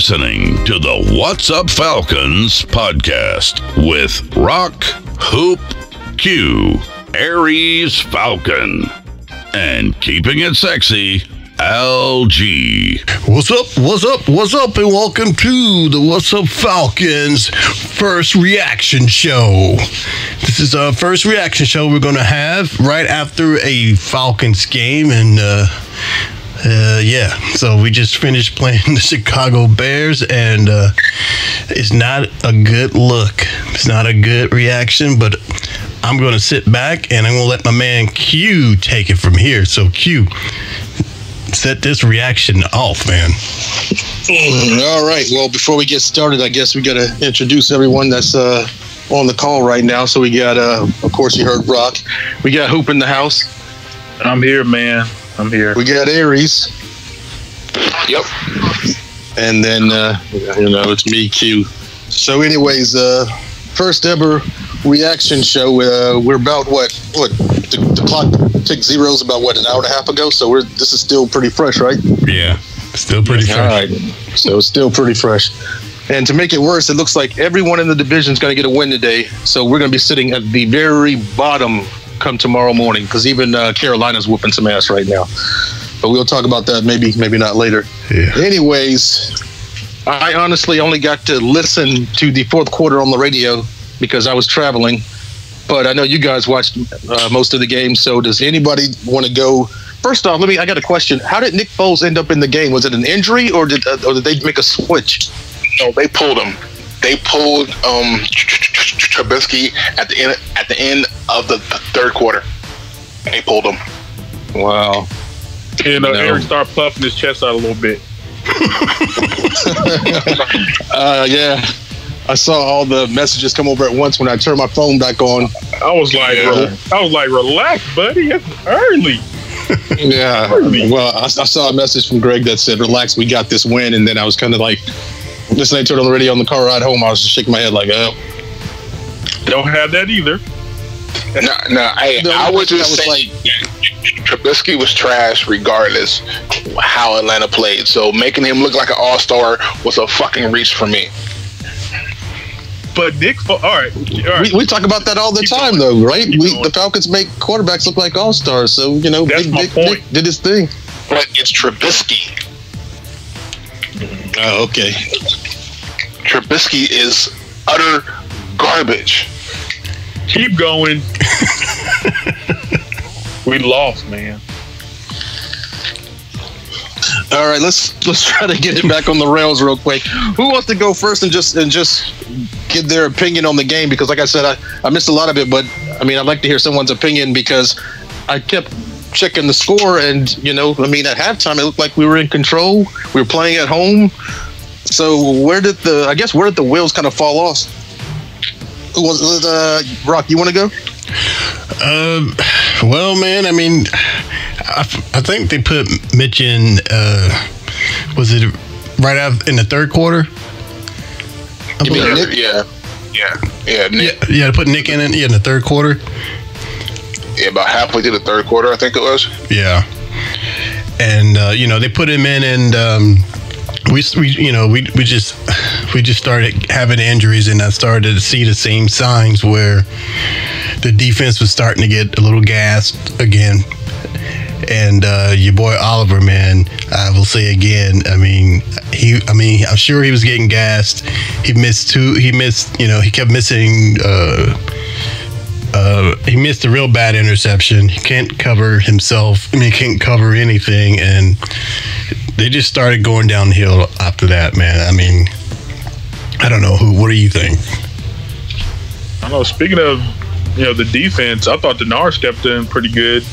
listening to the What's Up Falcons podcast with Rock, Hoop, Q, Aries Falcon, and keeping it sexy, LG. What's up, and welcome to the What's Up Falcons first reaction show. This is our first reaction show we're going to have right after a Falcons game, and so we just finished playing the Chicago Bears, and it's not a good look. It's not a good reaction, but I'm going to sit back, and I'm going to let my man Q take it from here. So, Q, set this reaction off, man. All right. Well, before we get started, I guess we got to introduce everyone that's on the call right now. So we got, of course, you heard Brock. We got Hoop in the house. I'm here, man. I'm here. We got Aries. Yep. And then, it's me, Q. So anyways, first ever reaction show. We're about, the clock ticked zeros about, an hour and a half ago? So this is still pretty fresh, right? Yeah, still pretty fresh. All right. So it's still pretty fresh. And to make it worse, it looks like everyone in the division is going to get a win today. So we're going to be sitting at the very bottom come tomorrow morning, because even Carolina's whooping some ass right now. But we'll talk about that maybe not later. Yeah. Anyways, I honestly only got to listen to the fourth quarter on the radio because I was traveling. But I know you guys watched most of the game. So does anybody want to go? First off, I got a question. How did Nick Foles end up in the game? Was it an injury, or did they make a switch? No, they pulled him. They pulled Trubisky at the end of the third quarter. They pulled him. Wow. And Eric started puffing his chest out a little bit. Yeah. I saw all the messages come over at once when I turned my phone back on. I was like, relax, buddy. It's early. Yeah. Well, I saw a message from Greg that said, relax, we got this win. And then I was kind of like, listening to it on the radio on the car ride home, I was just shaking my head like, oh. Don't have that either. I would just say Trubisky was trash regardless how Atlanta played. So making him look like an all-star was a fucking reach for me. But Nick, all right. We talk about that all the time, though, right? The Falcons make quarterbacks look like all-stars. So, that's my point. Nick did his thing. But it's Trubisky. Oh, okay. Trubisky is utter garbage. Keep going. We lost, man. All right, let's try to get it back on the rails real quick. Who wants to go first and just give their opinion on the game? Because, like I said, I missed a lot of it, but I'd like to hear someone's opinion because I kept checking the score, and at halftime it looked like we were in control. We were playing at home. So where did the wheels kind of fall off? Who was Brock? You want to go? Well, man, I think they put Mitch in. Was it right out in the third quarter? You mean Nick? Yeah. Nick. Yeah. They put Nick in the third quarter. Yeah, about halfway through the third quarter, I think it was. Yeah, and they put him in, and we just started having injuries, and I started to see the same signs where the defense was starting to get a little gassed again. And your boy Oliver, man, I will say again, I'm sure he was getting gassed. He missed two. He kept missing. He missed a real bad interception. He can't cover himself. He can't cover anything, and they just started going downhill after that, man. I don't know. What do you think? I don't know. Speaking of, the defense, I thought Denard stepped in pretty good.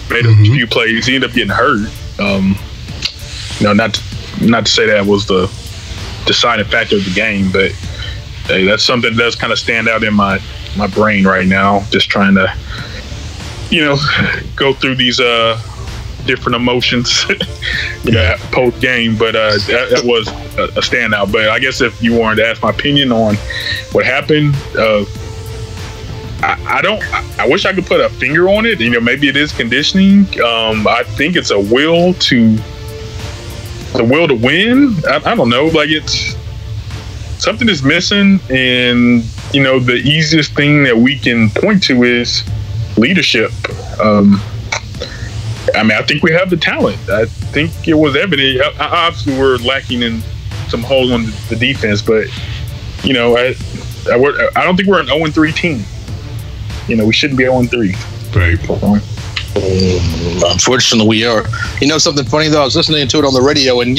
Made a few plays. He ended up getting hurt. Not to say that was the deciding factor of the game, but hey, that's something that does kind of stand out in my brain right now. Just trying to, go through these different emotions post game. But that was a standout. But I guess if you wanted to ask my opinion on what happened, I wish I could put a finger on it. Maybe it is conditioning. I think it's a will to the will to win. I don't know. Like, it's something is missing, and the easiest thing that we can point to is leadership. I think we have the talent. I think it was evident. Obviously, we're lacking in some holes on the defense, but I don't think we're an 0-3 team. We shouldn't be 0-3. Right. Unfortunately, we are. Something funny though. I was listening to it on the radio, and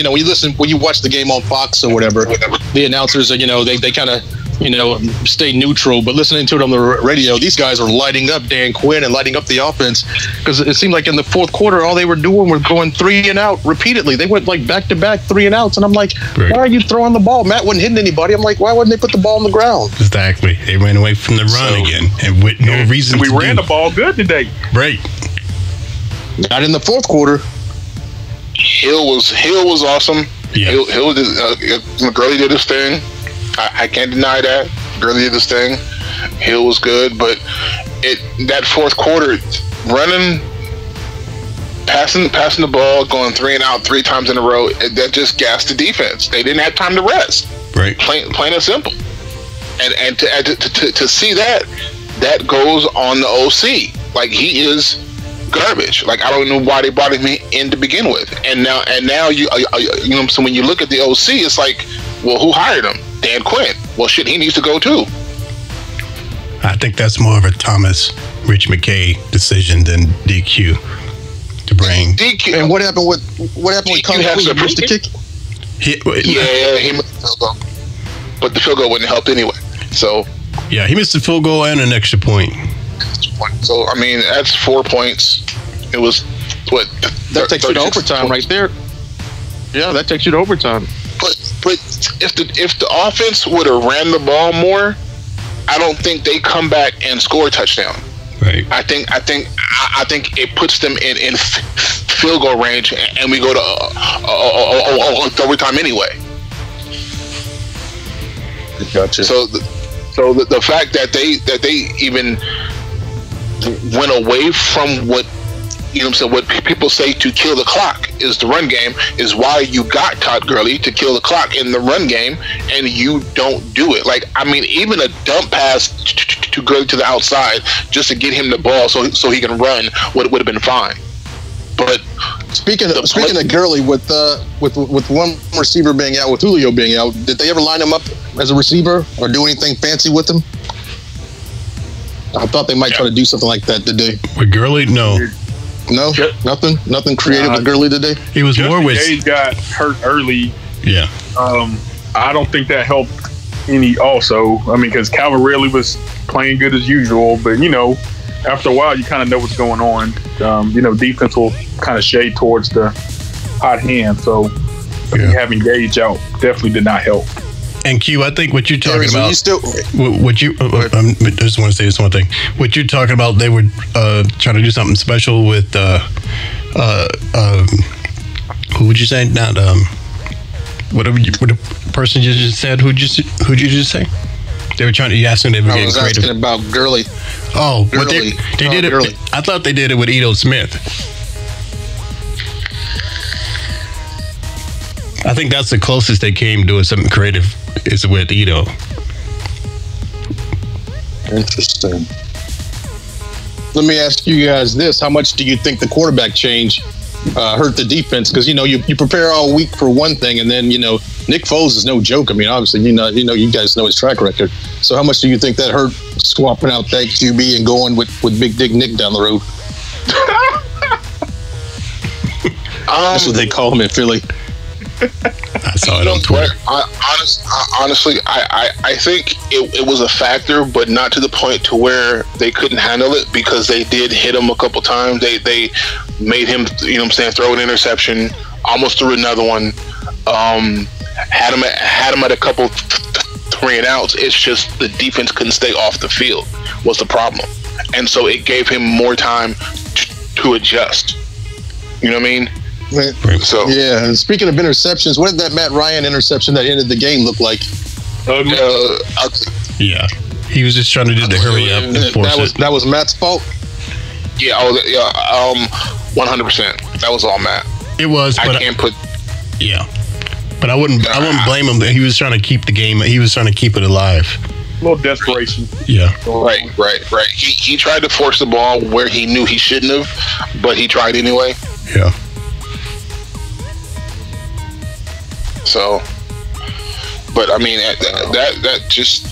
when you watch the game on Fox or whatever, the announcers are they kind of stay neutral. But listening to it on the radio, these guys are lighting up Dan Quinn and lighting up the offense, because it seemed like in the fourth quarter all they were doing was going 3 and out repeatedly. They went like back to back 3 and outs, and I'm like, right. Why are you throwing the ball? Matt wasn't hitting anybody. I'm like, why wouldn't they put the ball on the ground? Exactly. They ran away from the run again, and with no reason. We ran the ball good today. Right. Not in the fourth quarter. Hill was awesome. Yeah. Hill Gurley did his thing. I can't deny that. Gurley did his thing. Hill was good, but that fourth quarter, running, passing the ball, going 3 and out 3 times in a row, that just gassed the defense. They didn't have time to rest. Right. Plain and simple. And to see that goes on the OC. Like, he is garbage. Like, I don't know why they brought him in to begin with. And now so when you look at the OC, it's like, well, who hired him? Dan Quinn. Well, shit, he needs to go too. I think that's more of a Rich McKay decision than DQ to bring. DQ. And what happened with Conklin? He missed the kick. He missed the field goal, but the field goal wouldn't have helped anyway. So yeah, he missed the field goal and an extra point. So that's 4 points. It was what that takes you to overtime right there. Yeah, that takes you to overtime. But if the offense would have ran the ball more, I don't think they come back and score a touchdown. Right. I think it puts them in field goal range, and we go to overtime anyway. Gotcha. So the fact that they even went away from what what people say to kill the clock is the run game, is why you got Todd Gurley to kill the clock in the run game, and you don't do it. Like, even a dump pass to Gurley to the outside just to get him the ball so he can run would have been fine. But speaking of Gurley, with one receiver being out, with Julio being out, did they ever line him up as a receiver or do anything fancy with him? I thought they might try to do something like that today. With Gurley, no. No, nothing creative with Gurley today. He was more with. He got hurt early. Yeah. I don't think that helped any. Also, because Calvin Ridley was playing good as usual, but after a while, you kind of know what's going on. Defense will kind of shade towards the hot hand. So having Gage out definitely did not help. And Q, I think what you're talking Aries, about. I just want to say this one thing. What you're talking about, they were trying to do something special with who would you say? Not what the person you just said. Who'd you just say? They were trying to. You asked them. They were getting creative. I was asking about Gurley. Oh, Gurley. but they did it. Gurley. I thought they did it with Edo Smith. I think that's the closest they came doing something creative is with Edo. Interesting. Let me ask you guys this: how much do you think the quarterback change hurt the defense? Because you prepare all week for one thing, and then Nick Foles is no joke. Obviously you guys know his track record. So how much do you think that hurt swapping out that QB and going with Big Dick Nick down the road? That's what they call him in Philly. I saw it on Twitter. Honestly, I think it was a factor, but not to the point to where they couldn't handle it, because they did hit him a couple times. They made him, throw an interception, almost threw another one. Had him at a couple 3 and outs. It's just the defense couldn't stay off the field was the problem, and so it gave him more time to adjust. You know what I mean? So yeah, and speaking of interceptions, what did that Matt Ryan interception that ended the game look like? Yeah, he was just trying to do the hurry up and force it. That was Matt's fault. Yeah, 100%. That was all Matt. It was, but Yeah, but I wouldn't blame him. He was trying to keep the game. He was trying to keep it alive. A little desperation. Yeah. Right. He tried to force the ball where he knew he shouldn't have, but he tried anyway. Yeah. So, but I mean, that just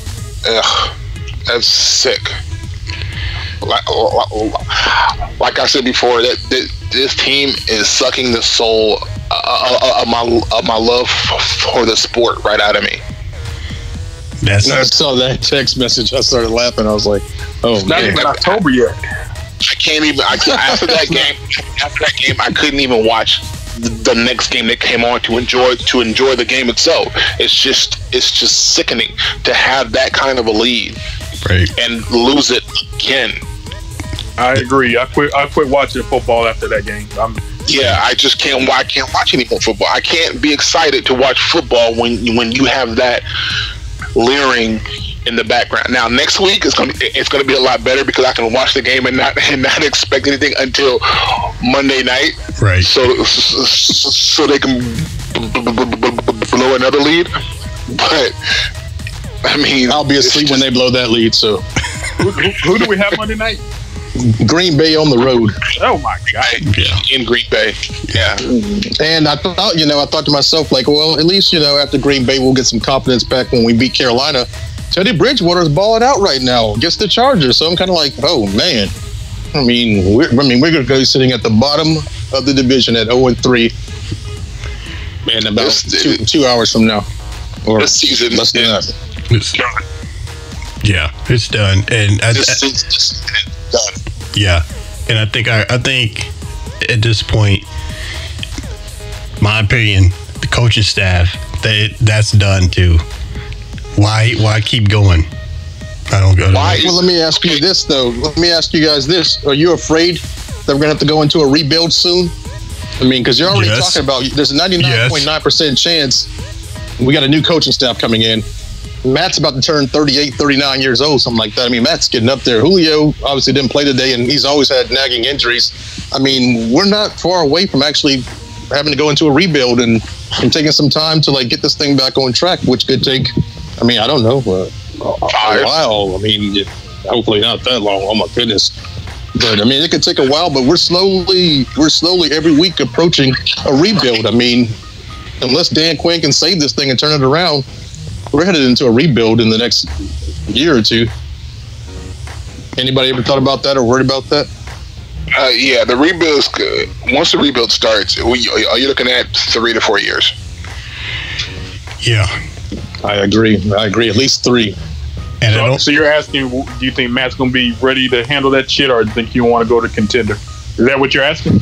that's sick. Like I said before, that this team is sucking the soul of my love for the sport right out of me. I saw that text message. I started laughing. I was like, "Oh, it's not even October yet." I can't even. After that game, I couldn't even watch the next game that came on to enjoy the game itself. It's just sickening to have that kind of a lead, right, and lose it again. I agree. I quit watching football after that game. I just can't. I can't watch any more football. I can't be excited to watch football when you have that leering in the background. Now next week it's gonna be a lot better because I can watch the game and not expect anything until Monday night. Right. So they can blow another lead. But I mean, I'll be asleep when they blow that lead. So who do we have Monday night? Green Bay on the road. Oh my God! Yeah, in Green Bay. Yeah. And I thought to myself, like, well, at least after Green Bay, we'll get some confidence back when we beat Carolina. Teddy Bridgewater's balling out right now against the Chargers, so I'm kind of like, oh man. I mean, we're going to go sitting at the bottom of the division at 0-3, in about 2 hours from now, or this season less than that. Yeah, it's done, and it's done. Yeah, and I think at this point, my opinion, the coaching staff, that's done too. Why keep going? I don't go. Why? Well, let me ask you this though. Let me ask you guys this: are you afraid that we're gonna have to go into a rebuild soon? I mean, because you're already talking about there's a 99.9% chance we got a new coaching staff coming in. Matt's about to turn 38, 39 years old, something like that. I mean, Matt's getting up there. Julio obviously didn't play today, and he's always had nagging injuries. I mean, we're not far away from actually having to go into a rebuild and taking some time to get this thing back on track, which could take, I mean, I don't know, a while. I mean, hopefully not that long. Oh my goodness. But I mean, it could take a while, but we're slowly every week approaching a rebuild. I mean, unless Dan Quinn can save this thing and turn it around, we're headed into a rebuild in the next year or two. Anybody ever thought about that or worried about that? Yeah, the rebuild's good. Once the rebuild starts, are you looking at 3 to 4 years? Yeah, I agree. At least 3. And so you're asking, do you think Matt's going to be ready to handle that shit, or do you think you want to go to contender? Is that what you're asking?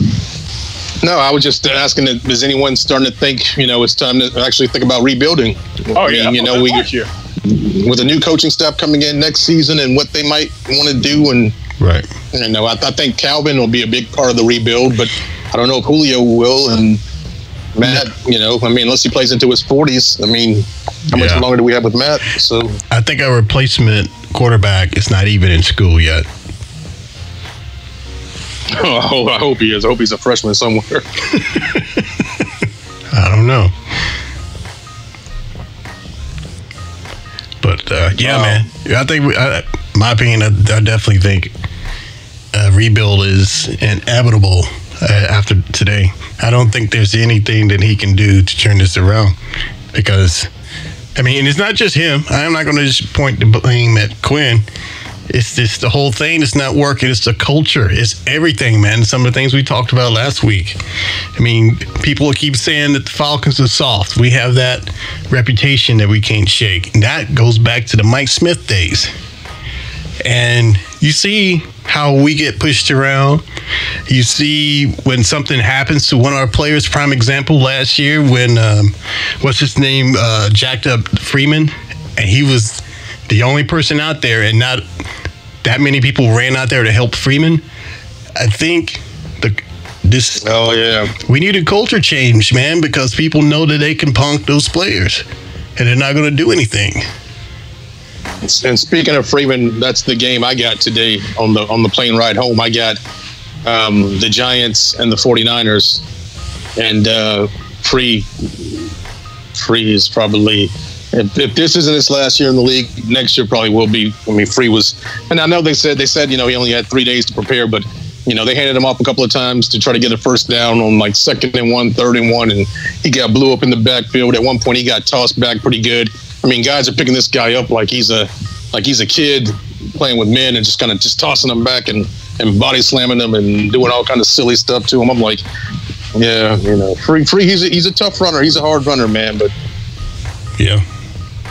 No, I was just asking, is anyone starting to think, it's time to actually think about rebuilding? Oh, yeah. With a new coaching staff coming in next season and what they might want to do. And, right. I think Calvin will be a big part of the rebuild, but I don't know if Julio will. And Matt, unless he plays into his 40s, I mean, how much longer do we have with Matt? So I think our replacement quarterback is not even in school yet. Oh, I hope he is. I hope he's a freshman somewhere. I don't know. But, man. I think, my opinion, I definitely think rebuild is inevitable after today. I don't think there's anything that he can do to turn this around. Because, I mean, and it's not just him. I'm not going to just point the blame at Quinn. It's just the whole thing is not working. It's the culture. It's everything, man. Some of the things we talked about last week. I mean, people keep saying that the Falcons are soft. We have that reputation that we can't shake. And that goes back to the Mike Smith days. And you see how we get pushed around. You see when something happens to one of our players. Prime example last year when, what's his name, jacked up Freeman. And he was the only person out there, and not that many people ran out there to help Freeman. I think we need a culture change, man, because people know that they can punk those players, and they're not going to do anything. And speaking of Freeman, that's the game I got today on the plane ride home. I got the Giants and the 49ers, and Free is probably, if this isn't his last year in the league, next year probably will be. I mean, Free was, and I know they said he only had 3 days to prepare, but they handed him off a couple of times to try to get a first down on like 2nd and 1, 3rd and 1, and he got blew up in the backfield. At one point, he got tossed back pretty good. I mean, guys are picking this guy up like he's a kid playing with men and just tossing him back and body slamming him and doing all kind of silly stuff to him. I'm like, yeah, Free. He's a tough runner. He's a hard runner, man. But yeah,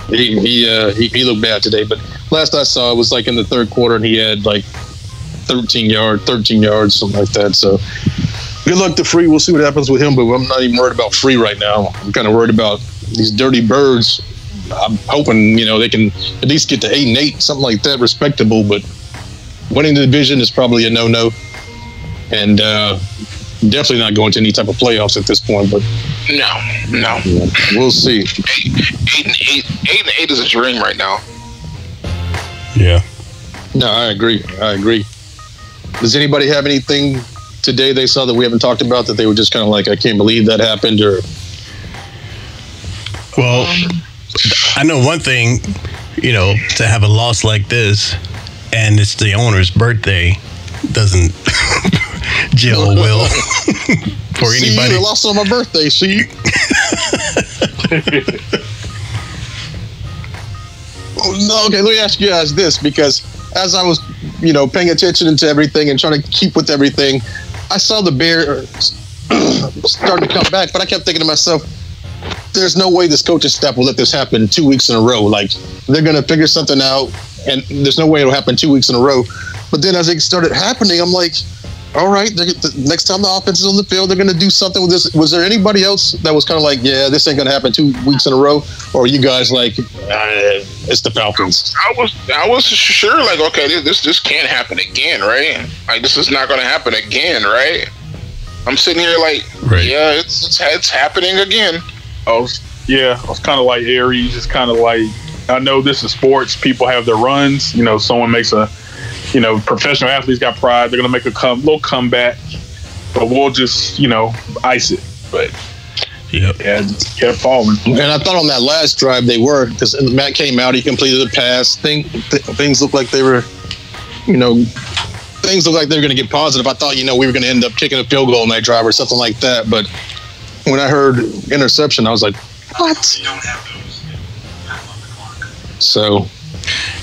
he looked bad today. But last I saw, it was like in the third quarter, and he had like 13 yards, something like that. So good luck to Free. We'll see what happens with him. But I'm not even worried about Free right now. I'm kind of worried about these dirty birds. I'm hoping they can at least get to 8-8, something like that, respectable. But winning the division is probably a no, and definitely not going to any type of playoffs at this point. But no, we'll see. 8-8 is a dream right now. Yeah. No, I agree. Does anybody have anything today they saw that we haven't talked about that they were just kind of like, I can't believe that happened? Or well, I know one thing, to have a loss like this, and it's the owner's birthday, doesn't gel well for anybody. I lost on my birthday. See. No, okay. Let me ask you guys this, because as I was, paying attention to everything and trying to keep with everything, I saw the Bears starting to come back, but I kept thinking to myself, there's no way this coaching staff will let this happen 2 weeks in a row. Like, they're going to figure something out, and there's no way it'll happen 2 weeks in a row. But then as it started happening, I'm like, all right, the next time the offense is on the field, they're going to do something with this. Was there anybody else that was kind of like, yeah, this ain't going to happen 2 weeks in a row? Or are you guys like, it's the Falcons? I was sure, like, okay, this can't happen again, right? Like, this is not going to happen again, right? I'm sitting here like, right. Yeah, it's happening again. I was kind of like Aries. It's kind of like, I know this is sports. People have their runs. Someone makes a, professional athletes got pride. They're going to make a little comeback, but we'll just, ice it. But yep. Yeah, it just kept falling. And I thought on that last drive they were, because Matt came out, he completed the pass. Things looked like they were, things looked like they were going to get positive. I thought, we were going to end up kicking a field goal on that drive or something like that. But when I heard interception, I was like, what? So,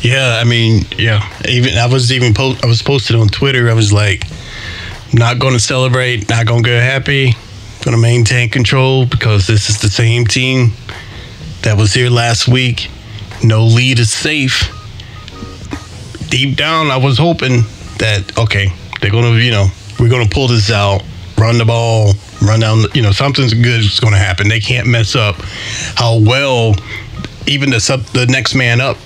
yeah, I mean, yeah. Even I was posted on Twitter. I was like, not going to celebrate, not going to get happy, going to maintain control, because this is the same team that was here last week. No lead is safe. Deep down, I was hoping that, okay, they're going to, we're going to pull this out, run the ball, run down, something's good is going to happen. They can't mess up how well even the next man up.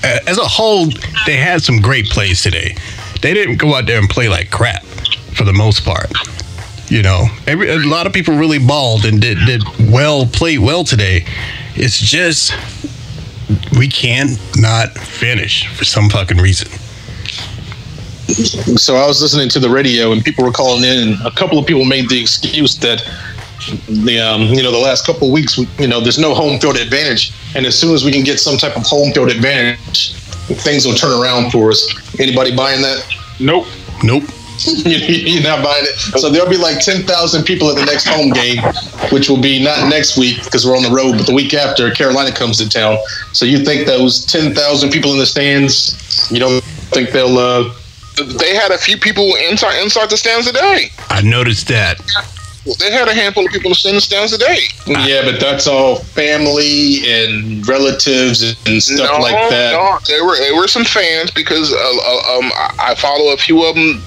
As a whole, they had some great plays today. They didn't go out there and play like crap for the most part. A lot of people really balled and did well, played well today. It's just we can't not finish for some fucking reason. So I was listening to the radio and people were calling in, and a couple of people made the excuse that the last couple of weeks, there's no home field advantage, and as soon as we can get some type of home field advantage, things will turn around for us. Anybody buying that? Nope. You're not buying it. So there'll be like 10,000 people at the next home game, which will be not next week because we're on the road, but the week after Carolina comes to town. So you think those 10,000 people in the stands, you don't think they'll... They had a few people inside the stands today. I noticed that. They had a handful of people in the stands today. Yeah, but that's all family and relatives and stuff like that. No, they were some fans because I follow a few of them,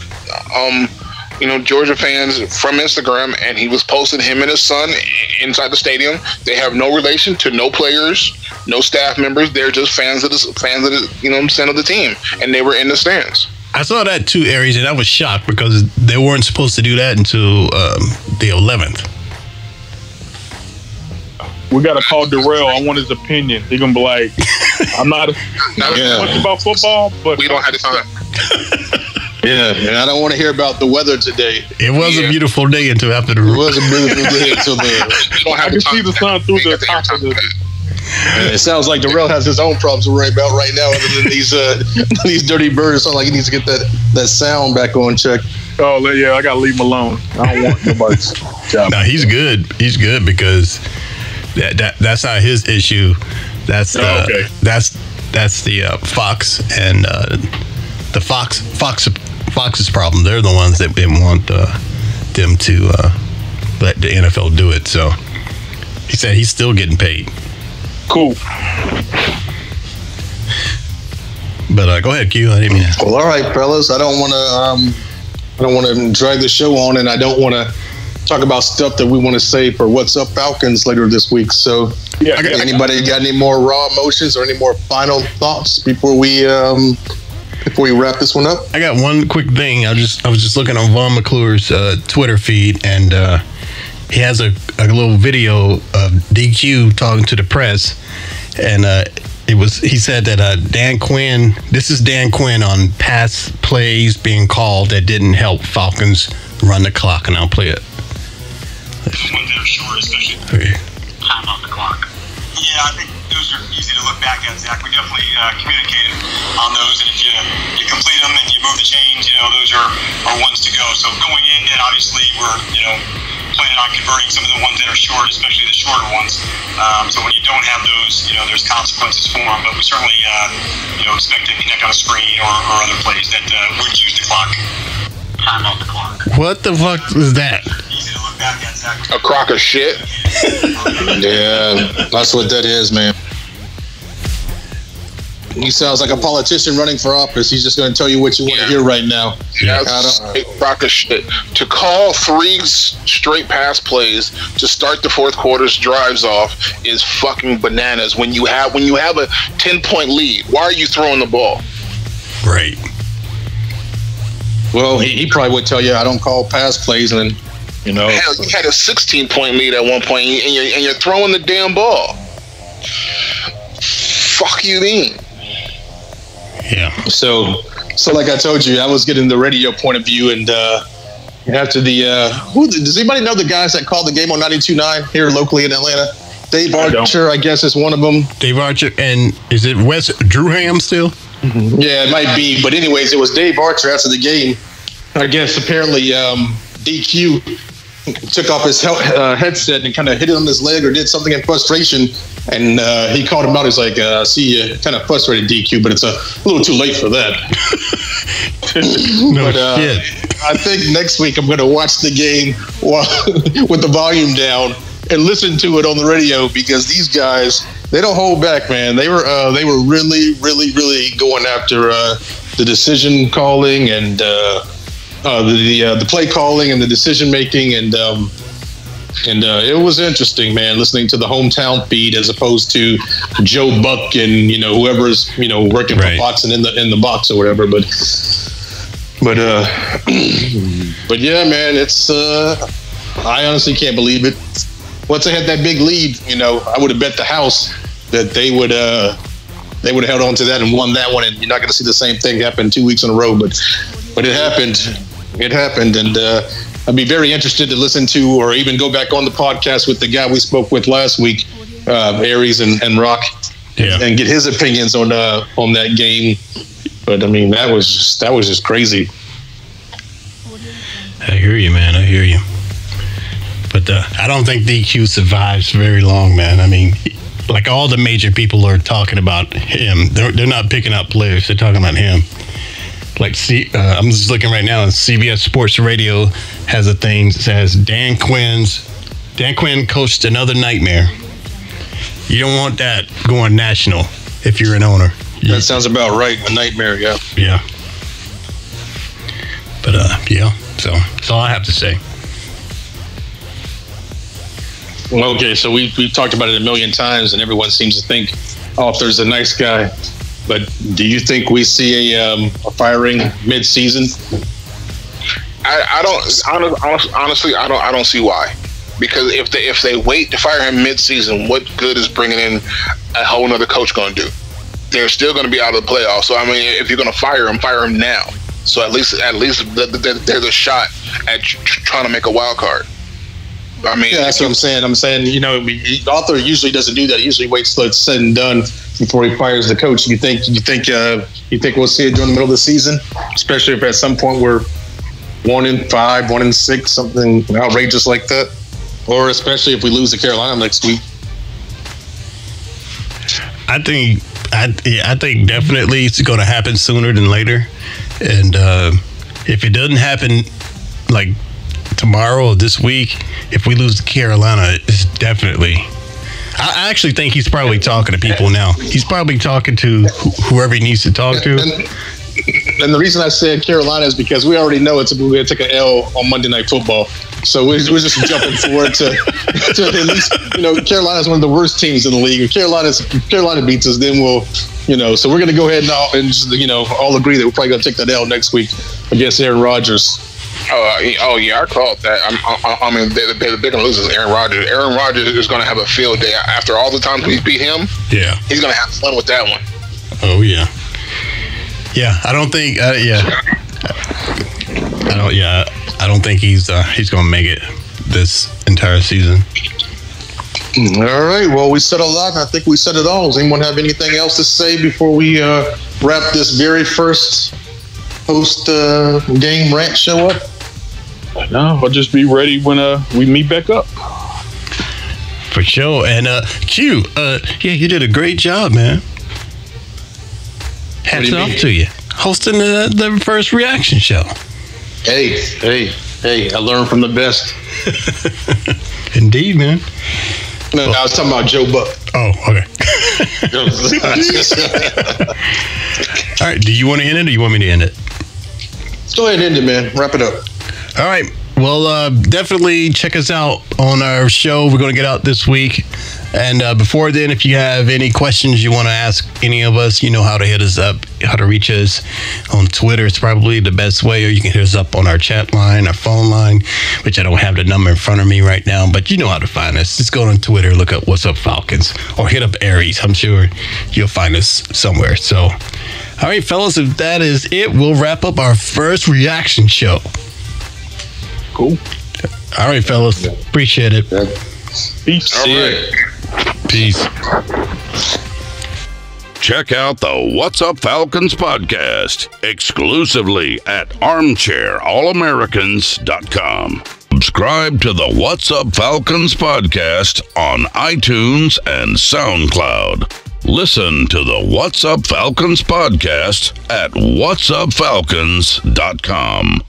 Georgia fans from Instagram, and he was posting him and his son inside the stadium. They have no relation to no players, no staff members. They're just fans of the team, and they were in the stands. I saw that too, Aries, and I was shocked because they weren't supposed to do that until the 11th. We got to call Darrell. I want his opinion. He's going to be like, I'm not much about football, but we don't have the time. Yeah, and I don't want to hear about the weather today. It was a beautiful day until after the It was a beautiful day until the. You don't have I to can see the sun through the top of the. It sounds like Darrell has his own problems to worry about right now, other than these dirty birds. Sound like he needs to get that sound back on check. Oh yeah, I gotta leave him alone. I don't want nobody's job. No, he's good. He's good because that's not his issue. That's okay. That's the Fox and the Fox's problem. They're the ones that didn't want them to let the NFL do it. So he said he's still getting paid. Cool. But go ahead, Q. I didn't mean to. Well, all right, fellas. I don't want to drag the show on, and I don't want to talk about stuff that we want to say for What's Up Falcons later this week. So, anybody got any more raw emotions or any more final thoughts before we wrap this one up? I got one quick thing. I was just looking on Vaughn McClure's Twitter feed, and he has a little video of DQ talking to the press, and he said that Dan Quinn. This is Dan Quinn on pass plays being called that didn't help Falcons run the clock, and I'll play it. When they're short, especially time on the clock. Yeah, I think those are easy to look back at, Zach. We definitely communicated on those, and if you complete them and you move the chains, those are ones to go. So going in, and obviously we're planning on converting some of the ones that are short, especially the shorter ones. So when you don't have those, there's consequences for them. But we certainly expect to connect on a screen or other plays that would use the clock. Time on the clock. What the fuck is that? Easy to look back at, Zach. A crock of shit. Yeah, that's what that is, man. He sounds like a politician running for office. He's just going to tell you what you want to hear right now. That's a crock of shit. To call 3 straight pass plays to start the fourth quarter's drives off is fucking bananas. When you have a 10-point lead, why are you throwing the ball? Right. Well, he probably would tell you I don't call pass plays, and Hell, you had a 16-point lead at one point, and you're throwing the damn ball. Fuck you mean? Yeah. So like I told you, I was getting the radio point of view, and after does anybody know the guys that called the game on 92.9 here locally in Atlanta? Dave Archer, I guess, is one of them. Dave Archer, and is it Wes Drewham still? Mm-hmm. Yeah, it might be. But anyways, it was Dave Archer after the game. I guess apparently DQ took off his headset and kind of hit it on his leg or did something in frustration. And he called him out. He's like, I see you kind of frustrated, DQ, but it's a little too late for that. No shit. I think next week I'm going to watch the game with the volume down and listen to it on the radio, because these guys, they don't hold back, man. They were really, really, really going after the decision calling and the play calling and the decision making, and it was interesting, man, listening to the hometown feed as opposed to Joe Buck and whoever's working for Fox and in the box or whatever. But yeah, man, it's I honestly can't believe it. Once they had that big lead, I would have bet the house that they would have held on to that and won that one, and you're not going to see the same thing happen 2 weeks in a row. But it happened. It happened, and I'd be very interested to listen to or even go back on the podcast with the guy we spoke with last week, Aries and Rock, and get his opinions on that game. But I mean, that was just crazy. I hear you, man. I hear you. But I don't think DQ survives very long, man. I mean, like all the major people are talking about him. They're not picking up players. They're talking about him. Like, I'm just looking right now, and CBS Sports Radio has a thing that says Dan Quinn coached another nightmare. You don't want that going national if you're an owner. That sounds about right. A nightmare, yeah. Yeah. But so that's all I have to say. Well, okay, so we've talked about it a million times, and everyone seems to think Arthur's a nice guy. But do you think we see a firing mid-season? I don't. Honestly, I don't see why. Because if they wait to fire him mid-season, what good is bringing in a whole other coach going to do? They're still going to be out of the playoffs. So I mean, if you're going to fire him now. So at least there's a shot at trying to make a wild card. I mean, yeah, that's what I'm saying. Arthur usually doesn't do that. He usually waits till it's said and done before he fires the coach. You think we'll see it during the middle of the season, especially if at some point we're 1-5, 1-6, something outrageous like that, or especially if we lose to Carolina next week. I think definitely it's going to happen sooner than later, and if it doesn't happen like tomorrow or this week, if we lose to Carolina, it's definitely. I actually think he's probably talking to people now. He's probably talking to whoever he needs to talk to. And the reason I said Carolina is because we already know we're going to take an L on Monday Night Football. So we're just jumping forward to at least, Carolina's one of the worst teams in the league. If Carolina beats us, then we'll, so we're going to go ahead and just, all agree that we're probably going to take that L next week against Aaron Rodgers. Oh yeah, I called that. I mean, the big one loses Aaron Rodgers. Aaron Rodgers is going to have a field day after all the times we beat him. Yeah, he's going to have fun with that one. Oh yeah, yeah. I don't think. I don't think he's going to make it this entire season. All right. Well, we said a lot. I think we said it all. Does anyone have anything else to say before we wrap this very first post-game rant show up? No, I'll just be ready when we meet back up. For sure. And Q, you did a great job, man. Hats off to you. Hosting the first reaction show. Hey, I learned from the best. Indeed, man. No, I was talking about Joe Buck. Oh, okay. All right, do you want to end it or do you want me to end it? Let's go ahead and end it, man. Wrap it up. All right. Well, definitely check us out on our show. We're going to get out this week. And before then, if you have any questions you want to ask any of us, you know how to hit us up, how to reach us on Twitter. It's probably the best way, or you can hit us up on our chat line, our phone line, which I don't have the number in front of me right now, but you know how to find us. Just go on Twitter, look up What's Up Falcons, or hit up Aries. I'm sure you'll find us somewhere. So, all right, fellas, if that is it, we'll wrap up our first reaction show. Cool. All right, fellas. Appreciate it. Peace. All right. Peace. Check out the What's Up Falcons podcast exclusively at armchairallamericans.com. Subscribe to the What's Up Falcons podcast on iTunes and SoundCloud. Listen to the What's Up Falcons podcast at whatsupfalcons.com.